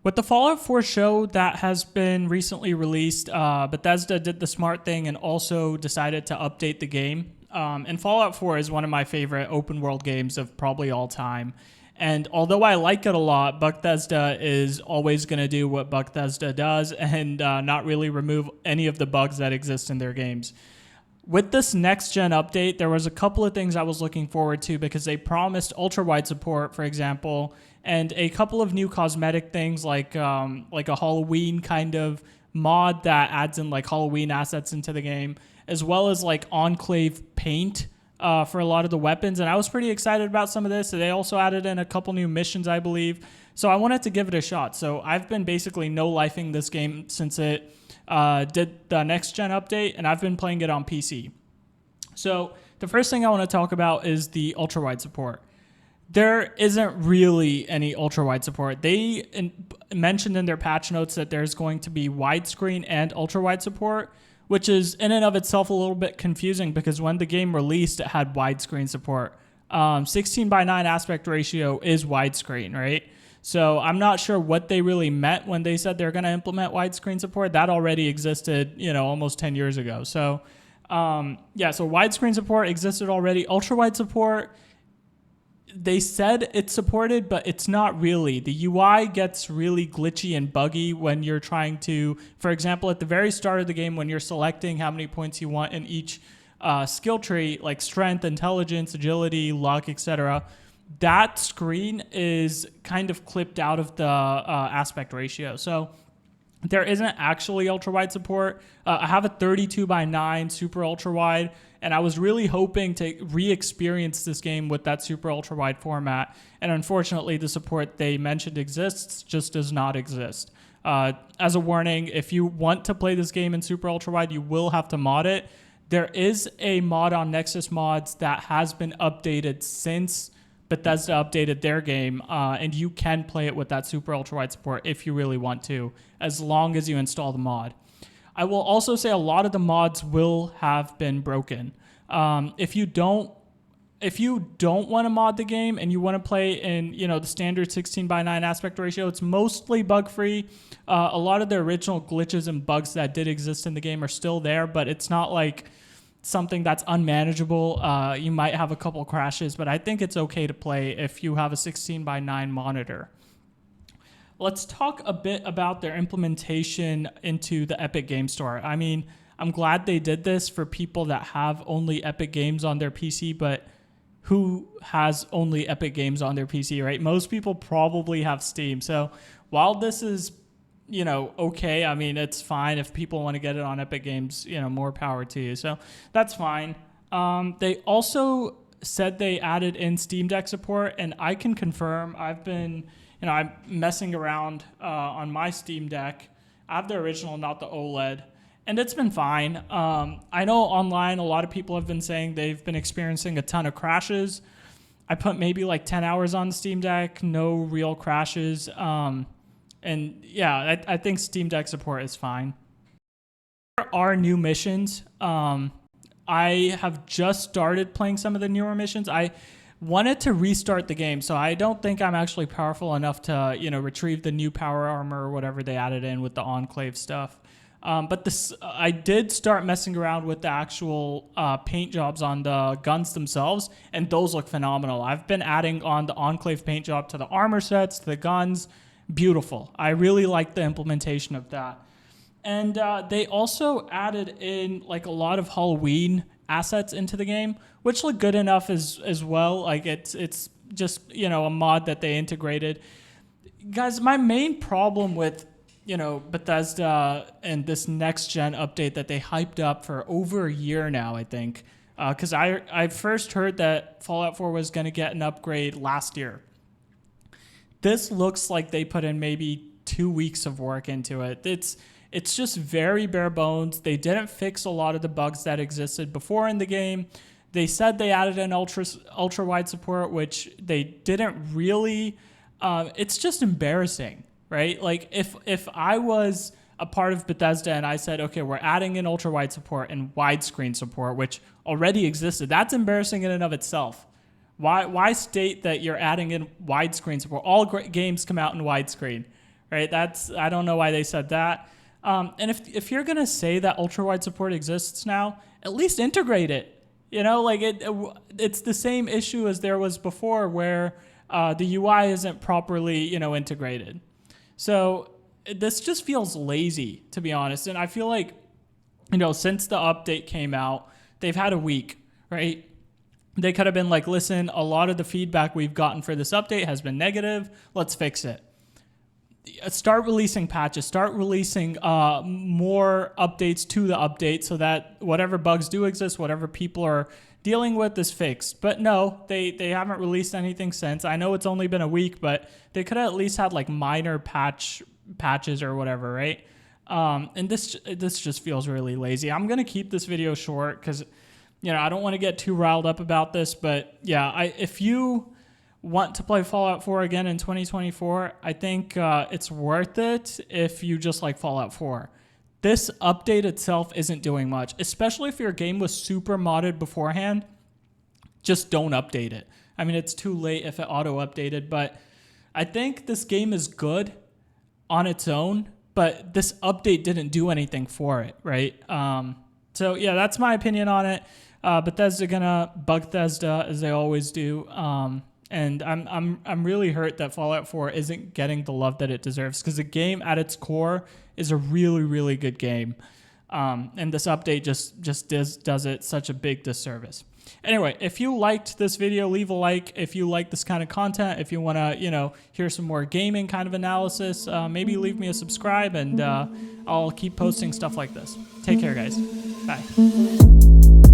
With the Fallout 4 show that has been recently released, Bethesda did the smart thing and also decided to update the game. And Fallout 4 is one of my favorite open world games of probably all time. And although I like it a lot, Bug-thesda is always going to do what Bug-thesda does and not really remove any of the bugs that exist in their games. With this next-gen update, there was a couple of things I was looking forward to because they promised ultra-wide support, for example, and a couple of new cosmetic things like a Halloween kind of mod that adds in like Halloween assets into the game, as well as like Enclave paint for a lot of the weapons. And I was pretty excited about some of this. They also added in a couple new missions, I believe. So I wanted to give it a shot. So I've been basically no-lifing this game since it did the next-gen update, and I've been playing it on PC. So the first thing I want to talk about is the ultra-wide support. There isn't really any ultra-wide support. They mentioned in their patch notes that there's going to be widescreen and ultra-wide support, which is in and of itself a little bit confusing because when the game released, it had widescreen support. 16:9 aspect ratio is widescreen, right? So I'm not sure what they really meant when they said they're going to implement widescreen support. That already existed, almost 10 years ago. So, so widescreen support existed already. Ultra-wide support, they said it's supported, but it's not really. The UI gets really glitchy and buggy when you're trying to, for example, at the very start of the game, when you're selecting how many points you want in each skill tree, like strength, intelligence, agility, luck, etc., that screen is kind of clipped out of the aspect ratio. So there isn't actually ultra-wide support. I have a 32:9 super ultra-wide, and I was really hoping to re-experience this game with that super ultra-wide format. And unfortunately, the support they mentioned exists just does not exist. As a warning, if you want to play this game in super ultra-wide, you will have to mod it. There is a mod on Nexus Mods that has been updated since Bethesda updated their game, and you can play it with that super ultra-wide support if you really want to, as long as you install the mod. I will also say a lot of the mods will have been broken. If you don't want to mod the game and you want to play in the standard 16:9 aspect ratio, it's mostly bug-free. A lot of the original glitches and bugs that did exist in the game are still there, but it's not like something that's unmanageable. You might have a couple crashes, but I think it's okay to play if you have a 16:9 monitor. Let's talk a bit about their implementation into the Epic Game Store. I mean, I'm glad they did this for people that have only Epic Games on their PC, but who has only Epic Games on their PC, right? Most people probably have Steam. So while this is okay, I mean, it's fine if people want to get it on Epic Games, more power to you. So that's fine. They also said they added in Steam Deck support, and I can confirm I've been, I'm messing around on my Steam Deck. I have the original, not the OLED, and it's been fine. I know online a lot of people have been saying they've been experiencing a ton of crashes. I put maybe like 10 hours on the Steam Deck, no real crashes. And yeah, I think Steam Deck support is fine. There are new missions. I have just started playing some of the newer missions. I wanted to restart the game, so I don't think I'm actually powerful enough to, retrieve the new power armor or whatever they added in with the Enclave stuff. But I did start messing around with the actual paint jobs on the guns themselves, and those look phenomenal. I've been adding on the Enclave paint job to the armor sets, to the guns. Beautiful. I really like the implementation of that. And they also added in like a lot of Halloween assets into the game, which look good enough as well. Like it's just, a mod that they integrated. Guys, my main problem with, Bethesda and this next gen update that they hyped up for over a year now, I think, because I first heard that Fallout 4 was going to get an upgrade last year. This looks like they put in maybe 2 weeks of work into it. It's just very bare bones. They didn't fix a lot of the bugs that existed before in the game. They said they added an ultra wide support, which they didn't really. It's just embarrassing, right? Like if I was a part of Bethesda and I said, okay, we're adding in ultra wide support and widescreen support, which already existed, that's embarrassing in and of itself. Why state that you're adding in widescreen support? All games come out in widescreen, right? I don't know why they said that. And if you're gonna say that ultra wide support exists now, at least integrate it. You know, like it's the same issue as there was before, where the UI isn't properly, you know, integrated. So this just feels lazy, to be honest. And I feel like, you know, since the update came out, they've had a week, right? They could have been like, listen, a lot of the feedback we've gotten for this update has been negative. Let's fix it. Start releasing patches. Start releasing more updates to the update so that whatever bugs do exist, whatever people are dealing with is fixed. But no, they haven't released anything since. I know it's only been a week, but they could have at least had like minor patches or whatever, right? And this just feels really lazy. I'm going to keep this video short because, you know, I don't want to get too riled up about this. But yeah, if you want to play Fallout 4 again in 2024, I think it's worth it if you just like Fallout 4. This update itself isn't doing much, especially if your game was super modded beforehand. Just don't update it. I mean, it's too late if it auto-updated, but I think this game is good on its own, but this update didn't do anything for it, right? So yeah, that's my opinion on it. Bethesda gonna bug-thesda as they always do. And I'm really hurt that Fallout 4 isn't getting the love that it deserves, because the game at its core is a really, really good game. And this update just does it such a big disservice. Anyway, if you liked this video, leave a like. If you like this kind of content, if you want to, you know, hear some more gaming kind of analysis, maybe leave me a subscribe, and I'll keep posting stuff like this. Take care, guys. Bye.